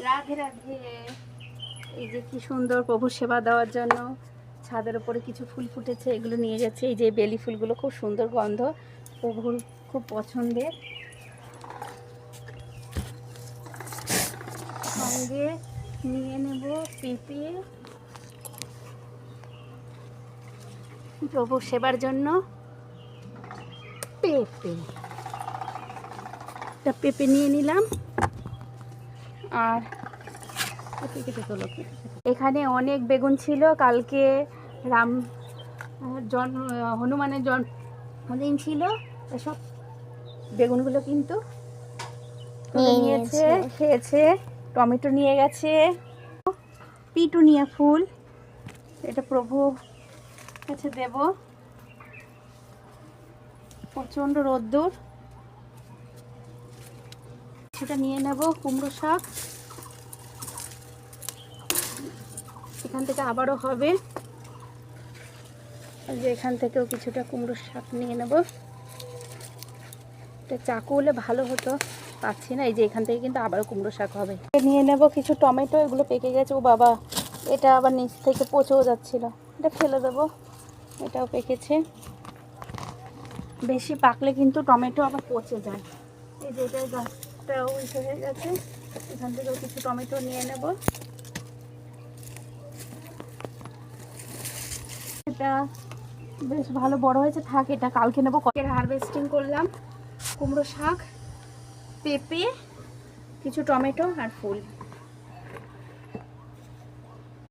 রাধে রাধে। এই যে কি সুন্দর প্রভুর সেবা দেওয়ার জন্য ছাদের উপরে কিছু ফুল ফুটেছে, এগুলো নিয়ে যাচ্ছে। এই যে বেলি ফুলগুলো খুব সুন্দর গন্ধ, প্রভুর খুব পছন্দের। সঙ্গে নিয়ে নেব পেঁপে, প্রভুর সেবার জন্য পেঁপে। পেঁপে নিয়ে নিলাম। আর এখানে অনেক বেগুন ছিল, কালকে রাম হনুমানের জন্মদিন ছিল, এসব বেগুনগুলো কিন্তু নিয়েছে, খেয়েছে। টমেটো নিয়ে গেছে, পিটুনিয়া ফুল, এটা প্রভু কাছে দেব। প্রচণ্ড রোদ্দুর, সেটা নিয়ে নেব। কুমড়ো শাক এখান থেকে আবারও হবে, যে এখান থেকেও কিছুটা কুমড়ো শাক নিয়ে নেব। এটা চাকু হলে ভালো হতো, পাচ্ছি না। এই যে এখান থেকে কিন্তু আবারও কুমড়ো শাক হবে। নিয়ে নেব কিছু টমেটো, এগুলো পেকে গেছে। ও বাবা, এটা আবার নিচ থেকে পচেও যাচ্ছিল, এটা ফেলে দেবো। এটাও পেকেছে, বেশি পাকলে কিন্তু টমেটো আবার পচে যায়। এই যে এটা গাছটাও হয়ে গেছে, এখান থেকেও কিছু টমেটো নিয়ে নেব। এটা বেশ ভালো বড় হয়েছে, থাক, এটা কালকে নেবো। হারভেস্টিং করলাম কুমড়ো শাক, পেঁপে, কিছু টমেটো আর ফুল।